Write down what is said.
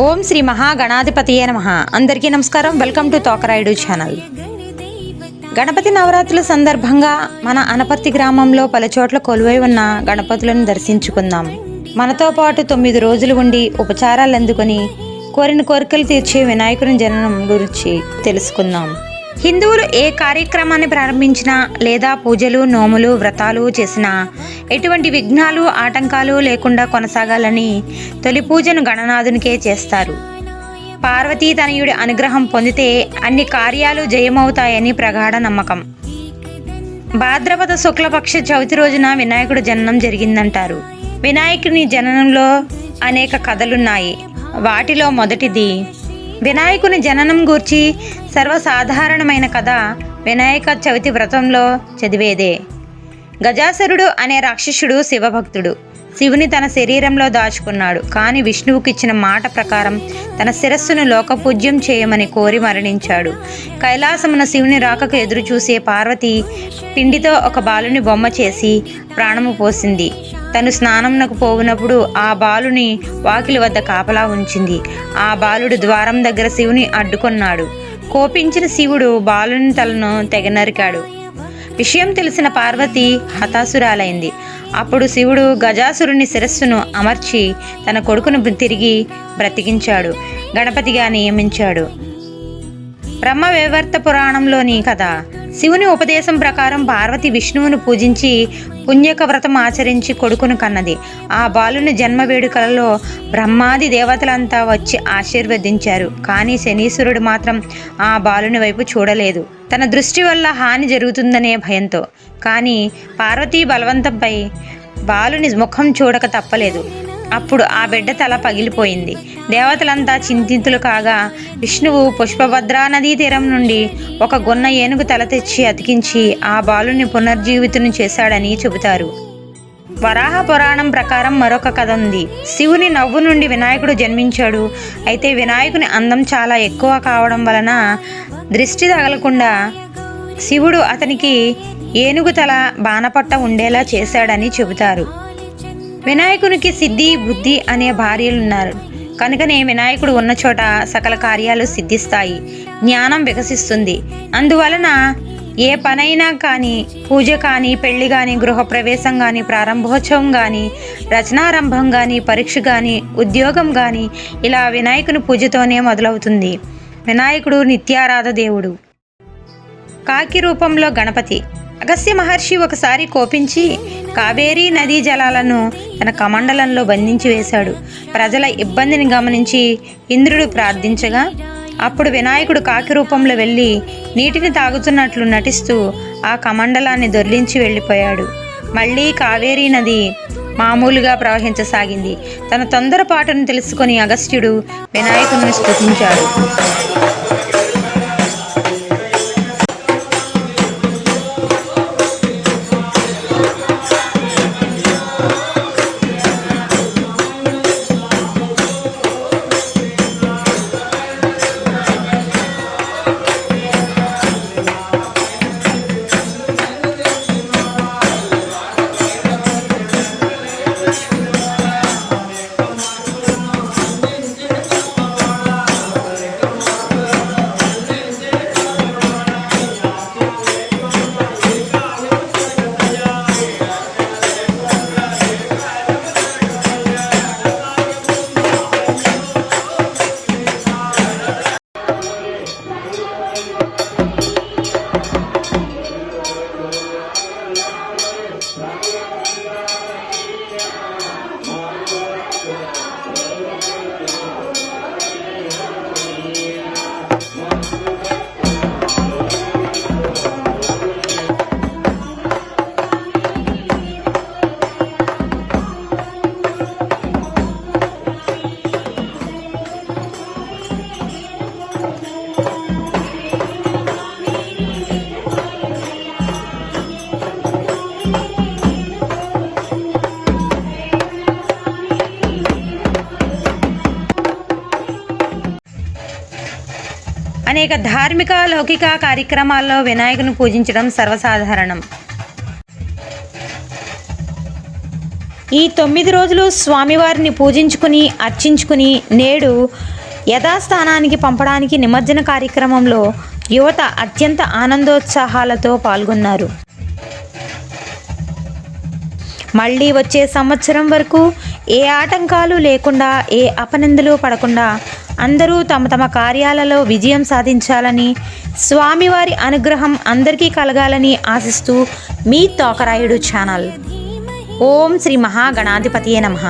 ఓం శ్రీ మహాగణాధిపతియే నమః. అందరికీ నమస్కారం. Welcome to Tokarayudu channel. Ganapati నవరాత్రుల సందర్భంగా మన అనపర్తి గ్రామంలో పలుచోట్ల కొలువై ఉన్న గణపతులను దర్శించుకుందాం. మనతో పాటు 9 రోజులు ఉండి ఉపచారాలు అందుకొని కోరిన కోరికలు తీర్చే వినాయకుని జననం గురించి తెలుసుకుందాం. హిందువులు ఏ కార్యక్రమాన్ని ప్రారంభించినా లేదా పూజలు, నోములు, వ్రతాలు చేసినా ఎటువంటి విఘ్నాలు, ఆటంకాలు లేకుండా కొనసాగాలని తొలి పూజను గణనాథునికే చేస్తారు. పార్వతీ తనయుడి అనుగ్రహం పొందితే అన్ని కార్యాలు జయమవుతాయని ప్రగాఢ నమ్మకం. భాద్రపద శుక్లపక్ష చవితి రోజున వినాయకుడు జననం జరిగిందంటారు. వినాయకుని జననంలో అనేక కథలున్నాయి. వాటిలో మొదటిది వినాయకుని జననం గూర్చి సర్వసాధారణమైన కథ వినాయక చవితి వ్రతంలో చదివేదే. గజాసురుడు అనే రాక్షసుడు శివభక్తుడు. శివుని తన శరీరంలో దాచుకున్నాడు. కానీ విష్ణువుకి ఇచ్చిన మాట ప్రకారం తన శిరస్సును లోకపూజ్యం చేయమని కోరి మరణించాడు. కైలాసమున శివుని రాకకు ఎదురు చూసే పార్వతి పిండితో ఒక బాలుని బొమ్మ చేసి ప్రాణము పోసింది. తను స్నానంనకు పోవునప్పుడు ఆ బాలుని వాకిలి వద్ద కాపలా ఉంచింది. ఆ బాలుడు ద్వారం దగ్గర శివుని అడ్డుకొన్నాడు. కోపించిన శివుడు బాలుని తలను తెగ నరికాడు. విషయం తెలిసిన పార్వతి హతాసురాలైంది. అప్పుడు శివుడు గజాసురుని శిరస్సును అమర్చి తన కొడుకును తిరిగి బ్రతికించాడు. గణపతిగా నియమించాడు. బ్రహ్మవైవర్త పురాణంలోని కథ. శివుని ఉపదేశం ప్రకారం పార్వతి విష్ణువును పూజించి పుణ్యక వ్రతం ఆచరించి కొడుకును కన్నది. ఆ బాలుని జన్మ వేడుకలలో బ్రహ్మాది దేవతలంతా వచ్చి ఆశీర్వదించారు. కానీ శనీశ్వరుడు మాత్రం ఆ బాలుని వైపు చూడలేదు, తన దృష్టి వల్ల హాని జరుగుతుందనే భయంతో. కానీ పార్వతీ బలవంతంపై బాలుని ముఖం చూడక తప్పలేదు. అప్పుడు ఆ బిడ్డ తల పగిలిపోయింది. దేవతలంతా చింతితులు కాగా విష్ణువు పుష్పభద్రా నదీ తీరం నుండి ఒక గొన్న ఏనుగు తల తెచ్చి అతికించి ఆ బాలుని పునర్జీవితుని చేశాడని చెబుతారు. వరాహ పురాణం ప్రకారం మరొక కథ ఉంది. శివుని నవ్వు నుండి వినాయకుడు జన్మించాడు. అయితే వినాయకుని అందం చాలా ఎక్కువ కావడం వలన దృష్టి తగలకుండా శివుడు అతనికి ఏనుగు తల బాణపట్ట ఉండేలా చేశాడని చెబుతారు. వినాయకునికి సిద్ధి, బుద్ధి అనే భార్యలున్నారు. కనుకనే వినాయకుడు ఉన్న చోట సకల కార్యాలు సిద్ధిస్తాయి, జ్ఞానం వికసిస్తుంది. అందువలన ఏ పనైనా కానీ, పూజ కానీ, పెళ్లి కానీ, గృహప్రవేశం కానీ, ప్రారంభోత్సవం కానీ, రచనారంభం కానీ, పరీక్ష కానీ, ఉద్యోగం కానీ ఇలా వినాయకుని పూజతోనే మొదలవుతుంది. వినాయకుడు నిత్యారాధ దేవుడు. కాకి రూపంలో గణపతి. అగస్త్య మహర్షి ఒకసారి కోపించి కావేరీ నదీ జలాలను తన కమండలంలో బంధించి వేశాడు. ప్రజల ఇబ్బందిని గమనించి ఇంద్రుడు ప్రార్థించగా అప్పుడు వినాయకుడు కాకి రూపంలో వెళ్ళి నీటిని తాగుతున్నట్లు నటిస్తూ ఆ కమండలాన్ని దొర్లించి వెళ్ళిపోయాడు. మళ్ళీ కావేరీ నది మామూలుగా ప్రవహించసాగింది. తన తొందరపాటును తెలుసుకొని అగస్త్యుడు వినాయకుడిని స్తుతించాడు. అనేక ధార్మిక, లౌకిక కార్యక్రమాల్లో వినాయకుని పూజించడం సర్వసాధారణం. ఈ 9 రోజులు స్వామివారిని పూజించుకుని అర్చించుకుని నేడు యథాస్థానానికి పంపడానికి నిమజ్జన కార్యక్రమంలో యువత అత్యంత ఆనందోత్సాహాలతో పాల్గొన్నారు. మళ్ళీ వచ్చే సంవత్సరం వరకు ఏ ఆటంకాలు లేకుండా, ఏ అపనిందలు పడకుండా అందరూ తమ తమ కార్యాలలో విజయం సాధించాలని, స్వామివారి అనుగ్రహం అందరికీ కలగాలని ఆశిస్తూ మీ తోకరాయుడు ఛానల్. ఓం శ్రీ మహాగణాధిపతియే నమః.